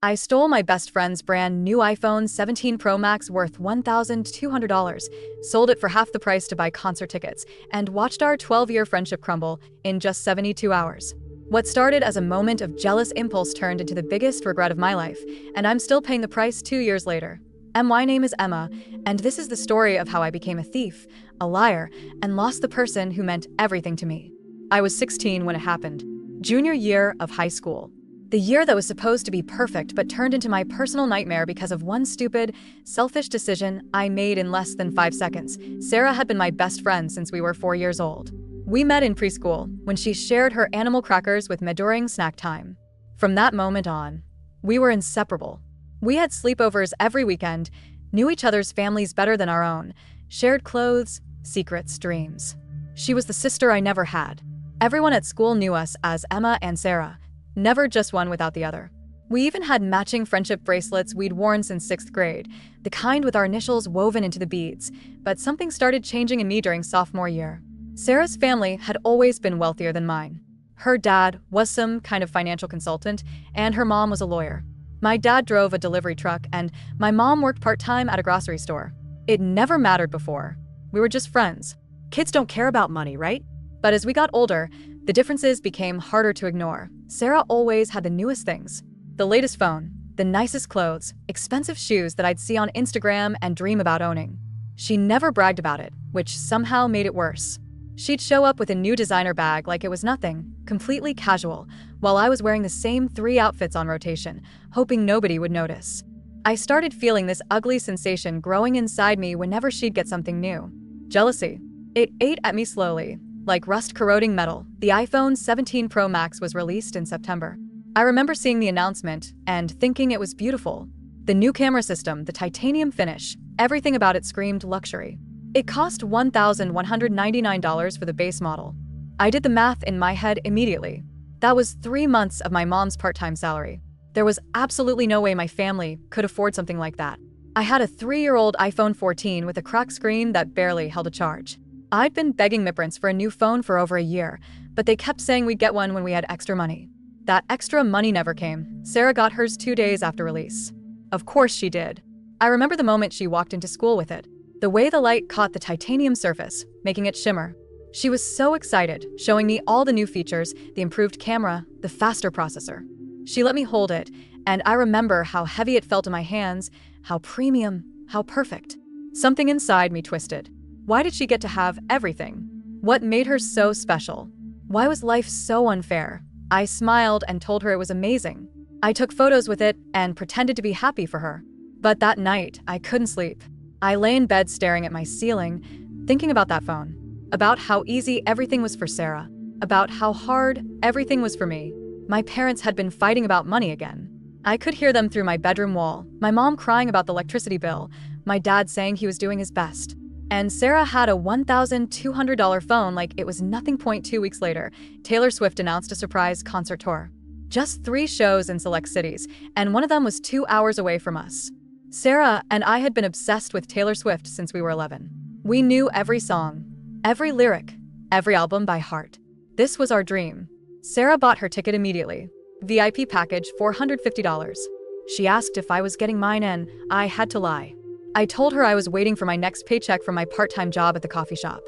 I stole my best friend's brand new iPhone 17 Pro Max worth $1,200, sold it for half the price to buy concert tickets, and watched our 12-year friendship crumble in just 72 hours. What started as a moment of jealous impulse turned into the biggest regret of my life, and I'm still paying the price 2 years later. My name is Emma, and this is the story of how I became a thief, a liar, and lost the person who meant everything to me. I was 16 when it happened. Junior year of high school. The year that was supposed to be perfect but turned into my personal nightmare because of one stupid, selfish decision I made in less than 5 seconds. Sarah had been my best friend since we were 4 years old. We met in preschool, when she shared her animal crackers with me during snack time. From that moment on, we were inseparable. We had sleepovers every weekend, knew each other's families better than our own, shared clothes, secrets, dreams. She was the sister I never had. Everyone at school knew us as Emma and Sarah. Never just one without the other. We even had matching friendship bracelets we'd worn since 6th grade, the kind with our initials woven into the beads, but something started changing in me during sophomore year. Sarah's family had always been wealthier than mine. Her dad was some kind of financial consultant, and her mom was a lawyer. My dad drove a delivery truck, and my mom worked part-time at a grocery store. It never mattered before. We were just friends. Kids don't care about money, right? But as we got older, the differences became harder to ignore. Sarah always had the newest things. The latest phone, the nicest clothes, expensive shoes that I'd see on Instagram and dream about owning. She never bragged about it, which somehow made it worse. She'd show up with a new designer bag like it was nothing, completely casual, while I was wearing the same 3 outfits on rotation, hoping nobody would notice. I started feeling this ugly sensation growing inside me whenever she'd get something new. Jealousy. It ate at me slowly. Like rust-corroding metal, the iPhone 17 Pro Max was released in September. I remember seeing the announcement and thinking it was beautiful. The new camera system, the titanium finish, everything about it screamed luxury. It cost $1,199 for the base model. I did the math in my head immediately. That was 3 months of my mom's part-time salary. There was absolutely no way my family could afford something like that. I had a 3-year-old iPhone 14 with a cracked screen that barely held a charge. I'd been begging my parents for a new phone for over a year, but they kept saying we'd get one when we had extra money. That extra money never came. Sarah got hers 2 days after release. Of course she did. I remember the moment she walked into school with it. The way the light caught the titanium surface, making it shimmer. She was so excited, showing me all the new features, the improved camera, the faster processor. She let me hold it, and I remember how heavy it felt in my hands, how premium, how perfect. Something inside me twisted. Why did she get to have everything? What made her so special? Why was life so unfair? I smiled and told her it was amazing. I took photos with it and pretended to be happy for her. But that night, I couldn't sleep. I lay in bed staring at my ceiling, thinking about that phone. About how easy everything was for Sarah. About how hard everything was for me. My parents had been fighting about money again. I could hear them through my bedroom wall, my mom crying about the electricity bill, my dad saying he was doing his best. And Sarah had a $1,200 phone like it was nothing. 2 weeks later, Taylor Swift announced a surprise concert tour. Just 3 shows in select cities, and one of them was 2 hours away from us. Sarah and I had been obsessed with Taylor Swift since we were 11. We knew every song, every lyric, every album by heart. This was our dream. Sarah bought her ticket immediately. VIP package, $450. She asked if I was getting mine, and I had to lie. I told her I was waiting for my next paycheck from my part-time job at the coffee shop.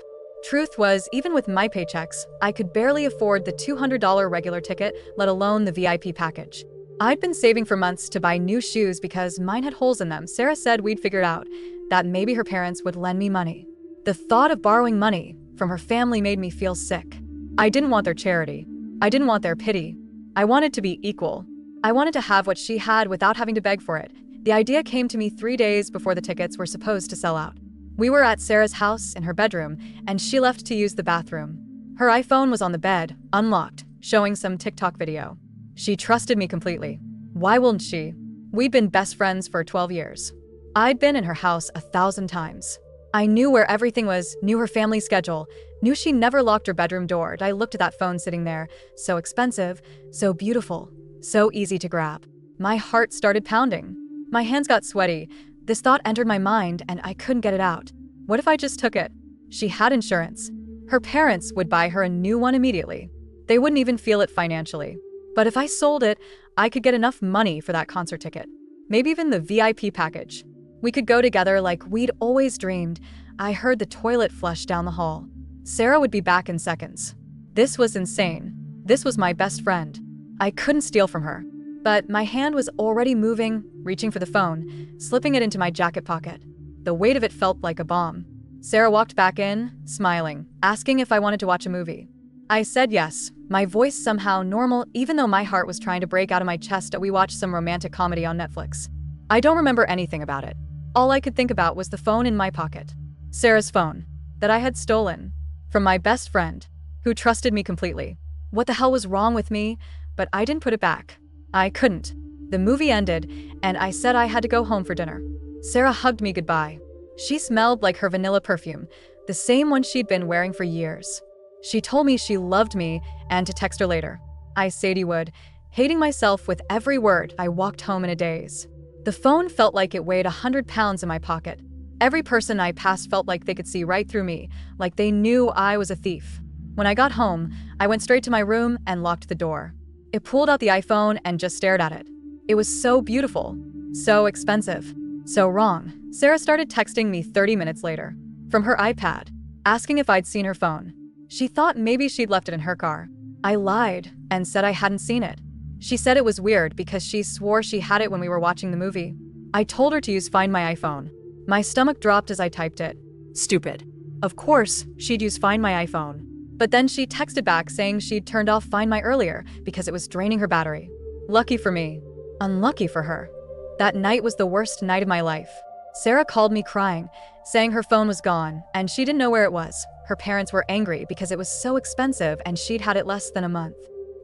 Truth was, even with my paychecks, I could barely afford the $200 regular ticket, let alone the VIP package. I'd been saving for months to buy new shoes because mine had holes in them. Sarah said we'd figured out that maybe her parents would lend me money. The thought of borrowing money from her family made me feel sick. I didn't want their charity. I didn't want their pity. I wanted to be equal. I wanted to have what she had without having to beg for it. The idea came to me 3 days before the tickets were supposed to sell out. We were at Sarah's house in her bedroom, and she left to use the bathroom. Her iPhone was on the bed, unlocked, showing some TikTok video. She trusted me completely. Why wouldn't she? We'd been best friends for 12 years. I'd been in her house 1,000 times. I knew where everything was, knew her family schedule, knew she never locked her bedroom door. I looked at that phone sitting there, so expensive, so beautiful, so easy to grab. My heart started pounding. My hands got sweaty. This thought entered my mind, and I couldn't get it out. What if I just took it? She had insurance. Her parents would buy her a new one immediately. They wouldn't even feel it financially. But if I sold it, I could get enough money for that concert ticket. Maybe even the VIP package. We could go together like we'd always dreamed. I heard the toilet flush down the hall. Sarah would be back in seconds. This was insane. This was my best friend. I couldn't steal from her. But my hand was already moving, reaching for the phone, slipping it into my jacket pocket. The weight of it felt like a bomb. Sarah walked back in, smiling, asking if I wanted to watch a movie. I said yes, my voice somehow normal even though my heart was trying to break out of my chest that we watched some romantic comedy on Netflix. I don't remember anything about it. All I could think about was the phone in my pocket. Sarah's phone, that I had stolen, from my best friend, who trusted me completely. What the hell was wrong with me? But I didn't put it back. I couldn't. The movie ended, and I said I had to go home for dinner. Sarah hugged me goodbye. She smelled like her vanilla perfume, the same one she'd been wearing for years. She told me she loved me and to text her later. I Sadie would, hating myself with every word. I walked home in a daze. The phone felt like it weighed 100 pounds in my pocket. Every person I passed felt like they could see right through me, like they knew I was a thief. When I got home, I went straight to my room and locked the door. It pulled out the iPhone and just stared at it. It was so beautiful, so expensive, so wrong. Sarah started texting me 30 minutes later, from her iPad, asking if I'd seen her phone. She thought maybe she'd left it in her car. I lied and said I hadn't seen it. She said it was weird because she swore she had it when we were watching the movie. I told her to use Find My iPhone. My stomach dropped as I typed it. Stupid. Of course, she'd use Find My iPhone. But then she texted back saying she'd turned off Find My earlier because it was draining her battery. Lucky for me. Unlucky for her. That night was the worst night of my life. Sarah called me crying, saying her phone was gone and she didn't know where it was. Her parents were angry because it was so expensive and she'd had it less than a month.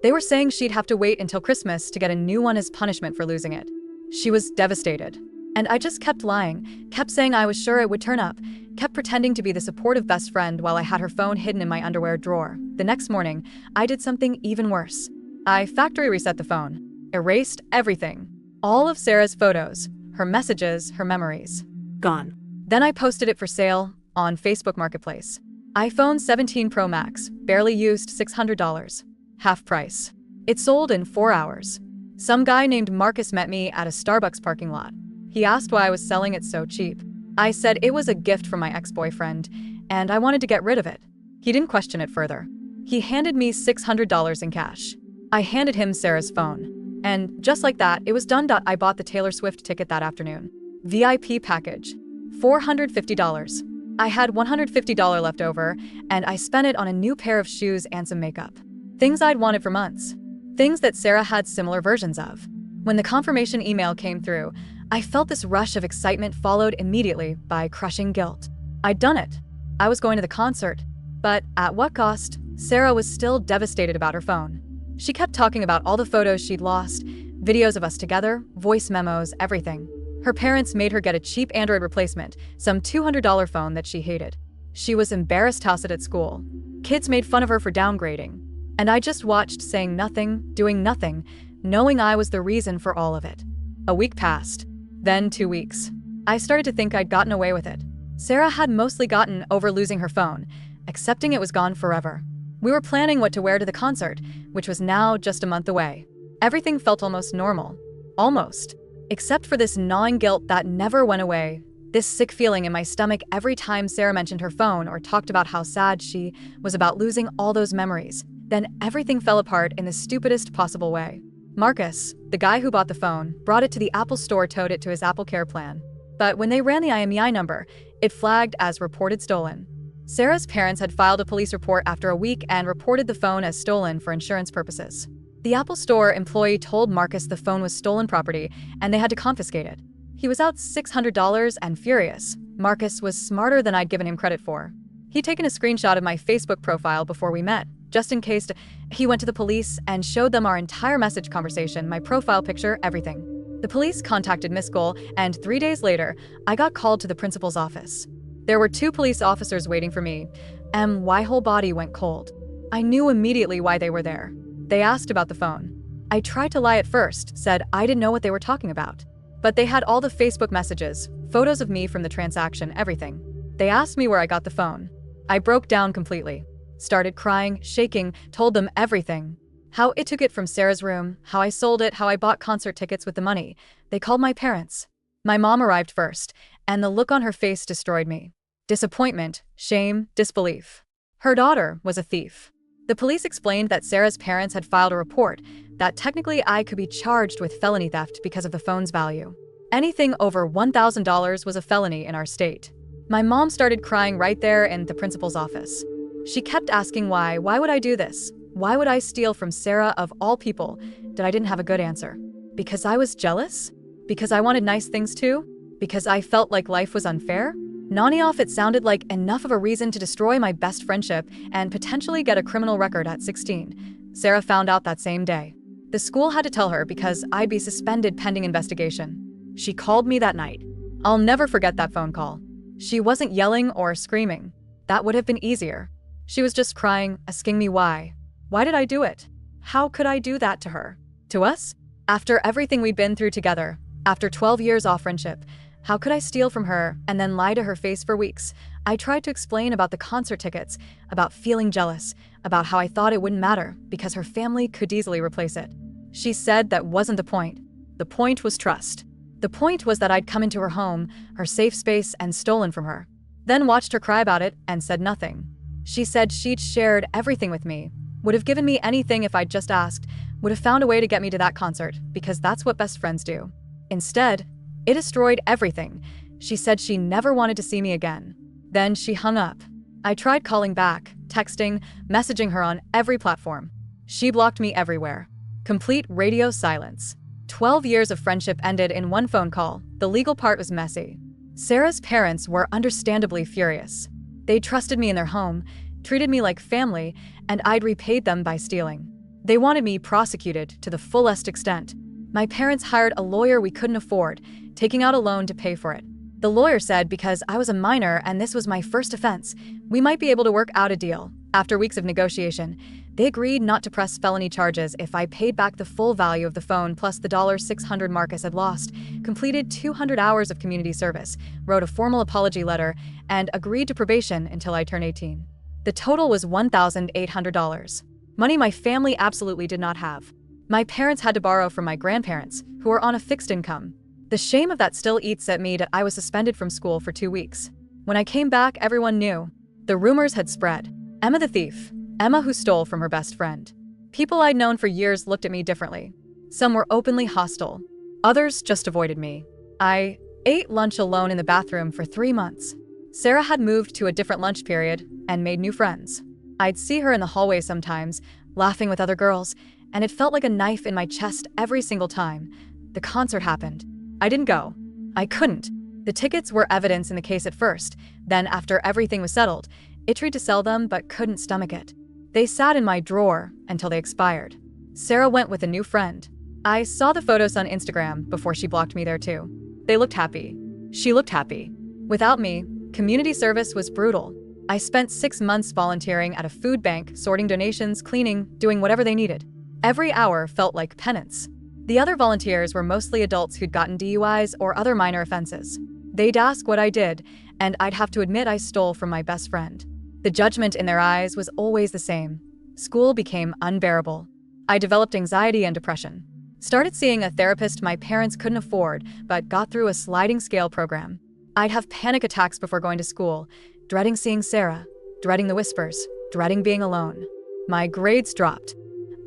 They were saying she'd have to wait until Christmas to get a new one as punishment for losing it. She was devastated. And I just kept lying, kept saying I was sure it would turn up, kept pretending to be the supportive best friend while I had her phone hidden in my underwear drawer. The next morning, I did something even worse. I factory reset the phone, erased everything. All of Sarah's photos, her messages, her memories. Gone. Then I posted it for sale on Facebook Marketplace. iPhone 17 Pro Max, barely used, $600. Half price. It sold in 4 hours. Some guy named Marcus met me at a Starbucks parking lot. He asked why I was selling it so cheap. I said it was a gift from my ex-boyfriend, and I wanted to get rid of it. He didn't question it further. He handed me $600 in cash. I handed him Sarah's phone. And just like that, it was done. I bought the Taylor Swift ticket that afternoon. VIP package. $450. I had $150 left over, and I spent it on a new pair of shoes and some makeup. Things I'd wanted for months. Things that Sarah had similar versions of. When the confirmation email came through, I felt this rush of excitement followed immediately by crushing guilt. I'd done it. I was going to the concert. But at what cost? Sarah was still devastated about her phone. She kept talking about all the photos she'd lost, videos of us together, voice memos, everything. Her parents made her get a cheap Android replacement, some $200 phone that she hated. She was embarrassed to house it at school. Kids made fun of her for downgrading. And I just watched, saying nothing, doing nothing, knowing I was the reason for all of it. A week passed. Then 2 weeks. I started to think I'd gotten away with it. Sarah had mostly gotten over losing her phone, accepting it was gone forever. We were planning what to wear to the concert, which was now just a month away. Everything felt almost normal. Almost. Except for this gnawing guilt that never went away. This sick feeling in my stomach every time Sarah mentioned her phone or talked about how sad she was about losing all those memories. Then everything fell apart in the stupidest possible way. Marcus, the guy who bought the phone, brought it to the Apple store, towed it to his Apple Care plan. But when they ran the IMEI number, it flagged as reported stolen. Sarah's parents had filed a police report after a week and reported the phone as stolen for insurance purposes. The Apple Store employee told Marcus the phone was stolen property and they had to confiscate it. He was out $600 and furious. Marcus was smarter than I'd given him credit for. He'd taken a screenshot of my Facebook profile before we met, just in case. He went to the police and showed them our entire message conversation, my profile picture, everything. The police contacted Miss Goal, and 3 days later, I got called to the principal's office. There were 2 police officers waiting for me, and my whole body went cold. I knew immediately why they were there. They asked about the phone. I tried to lie at first, said I didn't know what they were talking about. But they had all the Facebook messages, photos of me from the transaction, everything. They asked me where I got the phone. I broke down completely. Started crying, shaking, told them everything. How it took it from Sarah's room, how I sold it, how I bought concert tickets with the money. They called my parents. My mom arrived first, and the look on her face destroyed me. Disappointment, shame, disbelief. Her daughter was a thief. The police explained that Sarah's parents had filed a report that technically I could be charged with felony theft because of the phone's value. Anything over $1,000 was a felony in our state. My mom started crying right there in the principal's office. She kept asking why would I do this? Why would I steal from Sarah of all people? That I didn't have a good answer. Because I was jealous? Because I wanted nice things too? Because I felt like life was unfair? Nani off, it sounded like enough of a reason to destroy my best friendship and potentially get a criminal record at 16. Sarah found out that same day. The school had to tell her because I'd be suspended pending investigation. She called me that night. I'll never forget that phone call. She wasn't yelling or screaming. That would have been easier. She was just crying, asking me why. Why did I do it? How could I do that to her? To us? After everything we'd been through together, after 12 years off friendship, how could I steal from her and then lie to her face for weeks? I tried to explain about the concert tickets, about feeling jealous, about how I thought it wouldn't matter because her family could easily replace it. She said that wasn't the point. The point was trust. The point was that I'd come into her home, her safe space, and stolen from her. Then watched her cry about it and said nothing. She said she'd shared everything with me, would have given me anything if I'd just asked, would have found a way to get me to that concert because that's what best friends do. Instead, it destroyed everything. She said she never wanted to see me again. Then she hung up. I tried calling back, texting, messaging her on every platform. She blocked me everywhere. Complete radio silence. 12 years of friendship ended in one phone call. The legal part was messy. Sarah's parents were understandably furious. They trusted me in their home, treated me like family, and I'd repaid them by stealing. They wanted me prosecuted to the fullest extent. My parents hired a lawyer we couldn't afford, taking out a loan to pay for it. The lawyer said because I was a minor and this was my first offense, we might be able to work out a deal. After weeks of negotiation, they agreed not to press felony charges if I paid back the full value of the phone plus the $600 Marcus had lost, completed 200 hours of community service, wrote a formal apology letter, and agreed to probation until I turned 18. The total was $1,800. Money my family absolutely did not have. My parents had to borrow from my grandparents, who were on a fixed income. The shame of that still eats at me that I was suspended from school for 2 weeks. When I came back, everyone knew. The rumors had spread. Emma the thief. Emma who stole from her best friend. People I'd known for years looked at me differently. Some were openly hostile. Others just avoided me. I ate lunch alone in the bathroom for 3 months. Sarah had moved to a different lunch period and made new friends. I'd see her in the hallway sometimes, laughing with other girls, and it felt like a knife in my chest every single time. The concert happened. I didn't go. I couldn't. The tickets were evidence in the case at first. Then, after everything was settled, it tried to sell them but couldn't stomach it. They sat in my drawer until they expired. Sarah went with a new friend. I saw the photos on Instagram before she blocked me there too. They looked happy. She looked happy. Without me, community service was brutal. I spent 6 months volunteering at a food bank, sorting donations, cleaning, doing whatever they needed. Every hour felt like penance. The other volunteers were mostly adults who'd gotten DUIs or other minor offenses. They'd ask what I did, and I'd have to admit I stole from my best friend. The judgment in their eyes was always the same. School became unbearable. I developed anxiety and depression. Started seeing a therapist my parents couldn't afford, but got through a sliding scale program. I'd have panic attacks before going to school, dreading seeing Sarah, dreading the whispers, dreading being alone. My grades dropped.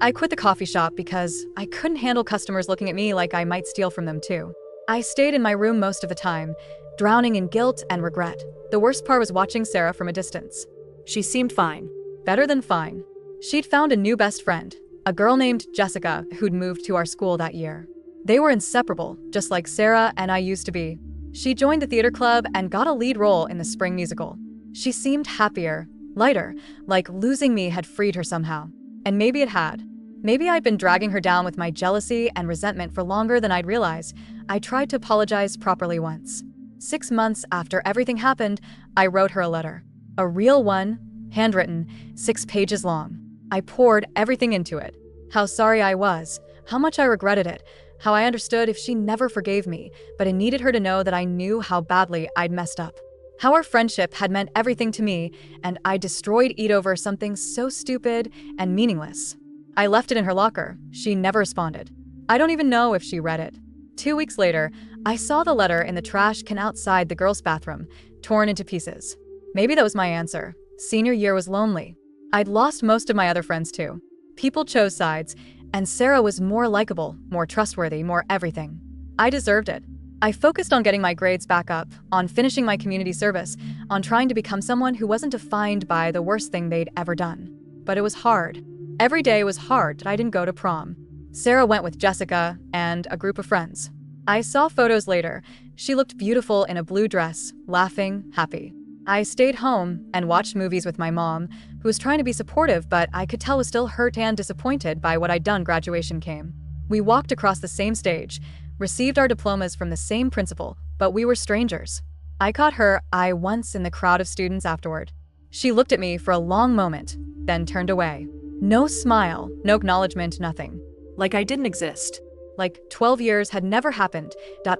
I quit the coffee shop because I couldn't handle customers looking at me like I might steal from them too. I stayed in my room most of the time, drowning in guilt and regret. The worst part was watching Sarah from a distance. She seemed fine. Better than fine. She'd found a new best friend, a girl named Jessica who'd moved to our school that year. They were inseparable, just like Sarah and I used to be. She joined the theater club and got a lead role in the spring musical. She seemed happier, lighter, like losing me had freed her somehow. And maybe it had. Maybe I'd been dragging her down with my jealousy and resentment for longer than I'd realized. I tried to apologize properly once. 6 months after everything happened, I wrote her a letter. A real one, handwritten, 6 pages long. I poured everything into it. How sorry I was, how much I regretted it, how I understood if she never forgave me, but I needed her to know that I knew how badly I'd messed up. How our friendship had meant everything to me, and I destroyed it over something so stupid and meaningless. I left it in her locker. She never responded. I don't even know if she read it. 2 weeks later, I saw the letter in the trash can outside the girls' bathroom, torn into pieces. Maybe that was my answer. Senior year was lonely. I'd lost most of my other friends too. People chose sides, and Sarah was more likable, more trustworthy, more everything. I deserved it. I focused on getting my grades back up, on finishing my community service, on trying to become someone who wasn't defined by the worst thing they'd ever done. But it was hard. Every day was hard that I didn't go to prom. Sarah went with Jessica and a group of friends. I saw photos later. She looked beautiful in a blue dress, laughing, happy. I stayed home and watched movies with my mom, who was trying to be supportive, but I could tell was still hurt and disappointed by what I'd done. Graduation came. We walked across the same stage, received our diplomas from the same principal, but we were strangers. I caught her eye once in the crowd of students afterward. She looked at me for a long moment, then turned away. No smile, no acknowledgement, nothing. Like I didn't exist. Like 12 years had never happened.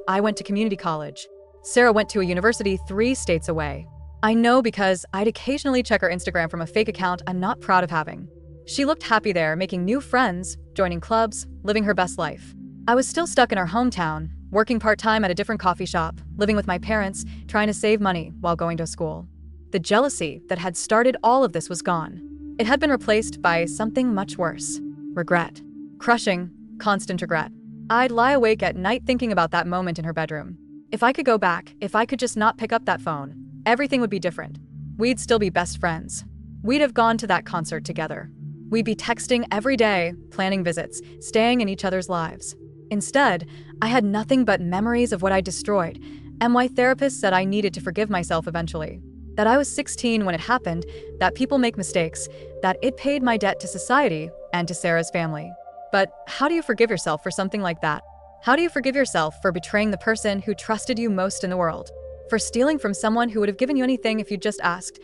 I went to community college. Sarah went to a university 3 states away. I know because I'd occasionally check her Instagram from a fake account I'm not proud of having. She looked happy there, making new friends, joining clubs, living her best life. I was still stuck in our hometown, working part-time at a different coffee shop, living with my parents, trying to save money while going to school. The jealousy that had started all of this was gone. It had been replaced by something much worse. Regret. Crushing, constant regret. I'd lie awake at night thinking about that moment in her bedroom. If I could go back, if I could just not pick up that phone, everything would be different. We'd still be best friends. We'd have gone to that concert together. We'd be texting every day, planning visits, staying in each other's lives. Instead, I had nothing but memories of what I destroyed, and my therapist said I needed to forgive myself eventually. That I was 16 when it happened, that people make mistakes, that it paid my debt to society and to Sarah's family. But how do you forgive yourself for something like that? How do you forgive yourself for betraying the person who trusted you most in the world? For stealing from someone who would have given you anything if you'd just asked?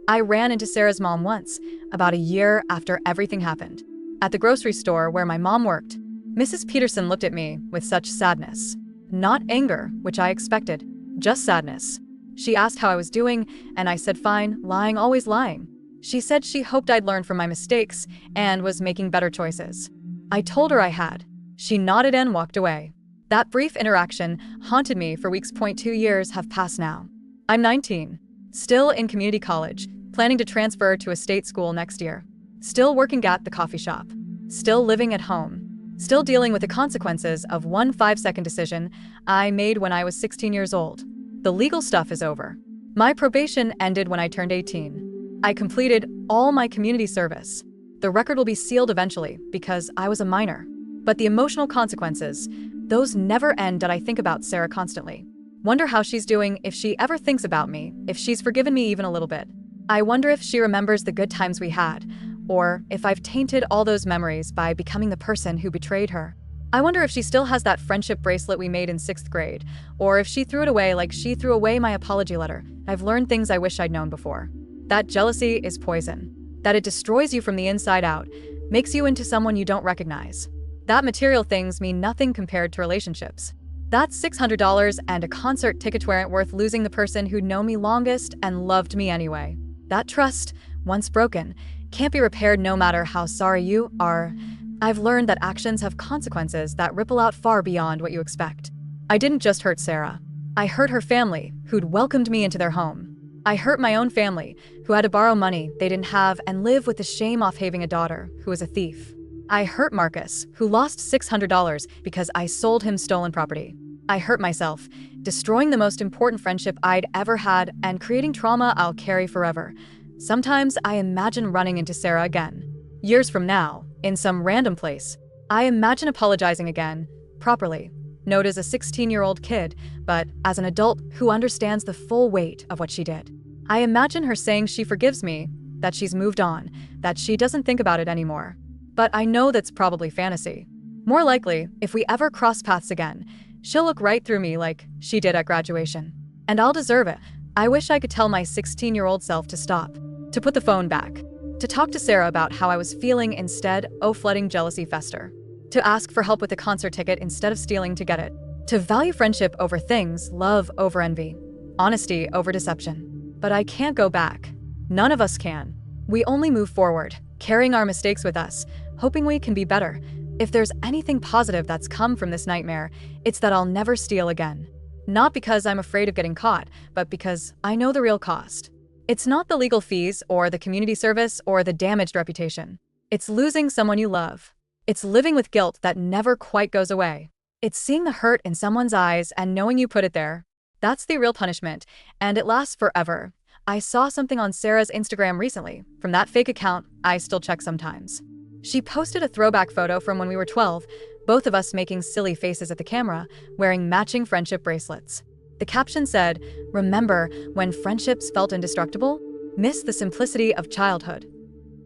I ran into Sarah's mom once, about a year after everything happened. At the grocery store where my mom worked, Mrs. Peterson looked at me with such sadness. Not anger, which I expected, just sadness. She asked how I was doing, and I said fine, lying, always lying. She said she hoped I'd learned from my mistakes and was making better choices. I told her I had. She nodded and walked away. That brief interaction haunted me for weeks. 2 years have passed now. I'm 19, still in community college, planning to transfer to a state school next year. Still working at the coffee shop. Still living at home. Still dealing with the consequences of one 5-second decision I made when I was 16 years old. The legal stuff is over. My probation ended when I turned 18. I completed all my community service. The record will be sealed eventually because I was a minor. But the emotional consequences, those never end. I think about Sarah constantly. Wonder how she's doing, if she ever thinks about me, if she's forgiven me even a little bit. I wonder if she remembers the good times we had, or if I've tainted all those memories by becoming the person who betrayed her. I wonder if she still has that friendship bracelet we made in 6th grade, or if she threw it away like she threw away my apology letter. I've learned things I wish I'd known before. That jealousy is poison. That it destroys you from the inside out, makes you into someone you don't recognize. That material things mean nothing compared to relationships. That $600 and a concert ticket weren't worth losing the person who'd known me longest and loved me anyway. That trust, once broken, can't be repaired no matter how sorry you are. I've learned that actions have consequences that ripple out far beyond what you expect. I didn't just hurt Sarah. I hurt her family, who'd welcomed me into their home. I hurt my own family, who had to borrow money they didn't have and live with the shame of having a daughter who was a thief. I hurt Marcus, who lost $600 because I sold him stolen property. I hurt myself, destroying the most important friendship I'd ever had and creating trauma I'll carry forever. Sometimes I imagine running into Sarah again. Years from now, in some random place. I imagine apologizing again, properly. Not as a 16-year-old kid, but as an adult who understands the full weight of what she did. I imagine her saying she forgives me, that she's moved on, that she doesn't think about it anymore. But I know that's probably fantasy. More likely, if we ever cross paths again, she'll look right through me like she did at graduation. And I'll deserve it. I wish I could tell my 16-year-old self to stop, to put the phone back, to talk to Sarah about how I was feeling instead of letting jealousy fester, to ask for help with a concert ticket instead of stealing to get it, to value friendship over things, love over envy, honesty over deception. But I can't go back. None of us can. We only move forward, carrying our mistakes with us, hoping we can be better. If there's anything positive that's come from this nightmare, it's that I'll never steal again. Not because I'm afraid of getting caught, but because I know the real cost. It's not the legal fees or the community service or the damaged reputation. It's losing someone you love. It's living with guilt that never quite goes away. It's seeing the hurt in someone's eyes and knowing you put it there. That's the real punishment, and it lasts forever. I saw something on Sarah's Instagram recently, from that fake account I still check sometimes. She posted a throwback photo from when we were 12, both of us making silly faces at the camera, wearing matching friendship bracelets. The caption said, "Remember when friendships felt indestructible? Miss the simplicity of childhood."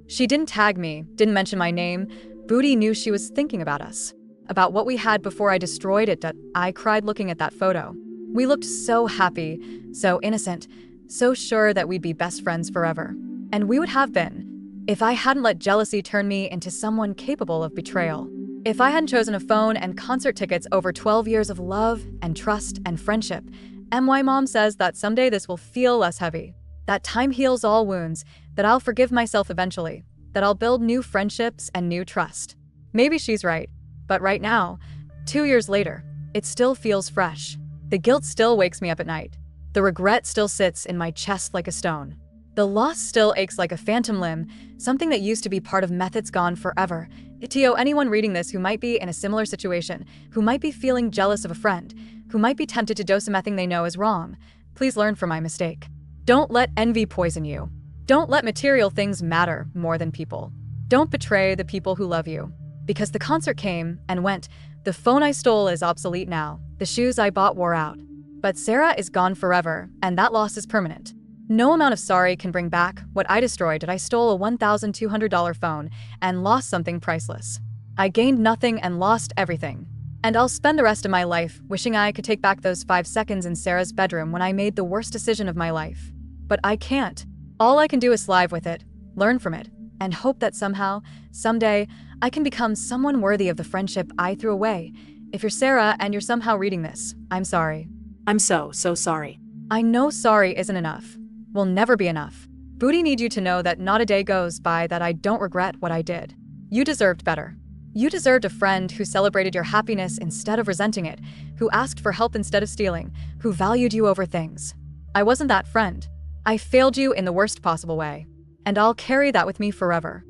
She didn't tag me, didn't mention my name. Booty knew she was thinking about us, about what we had before I destroyed it. I cried looking at that photo. We looked so happy, so innocent, so sure that we'd be best friends forever. And we would have been, if I hadn't let jealousy turn me into someone capable of betrayal. If I hadn't chosen a phone and concert tickets over 12 years of love and trust and friendship. My mom says that someday this will feel less heavy, that time heals all wounds, that I'll forgive myself eventually, that I'll build new friendships and new trust. Maybe she's right, but right now, 2 years later, it still feels fresh. The guilt still wakes me up at night. The regret still sits in my chest like a stone. The loss still aches like a phantom limb, something that used to be part of methods gone forever. To anyone reading this who might be in a similar situation, who might be feeling jealous of a friend, who might be tempted to dose something they know is wrong, please learn from my mistake. Don't let envy poison you. Don't let material things matter more than people. Don't betray the people who love you. Because the concert came and went, the phone I stole is obsolete now, the shoes I bought wore out. But Sarah is gone forever, and that loss is permanent. No amount of sorry can bring back what I destroyed. I stole a $1,200 phone and lost something priceless. I gained nothing and lost everything. And I'll spend the rest of my life wishing I could take back those 5 seconds in Sarah's bedroom when I made the worst decision of my life. But I can't. All I can do is live with it, learn from it, and hope that somehow, someday, I can become someone worthy of the friendship I threw away. If you're Sarah and you're somehow reading this, I'm sorry. I'm so sorry. I know sorry isn't enough. Will never be enough. Booty need you to know that not a day goes by that I don't regret what I did. You deserved better. You deserved a friend who celebrated your happiness instead of resenting it, who asked for help instead of stealing, who valued you over things. I wasn't that friend. I failed you in the worst possible way. And I'll carry that with me forever.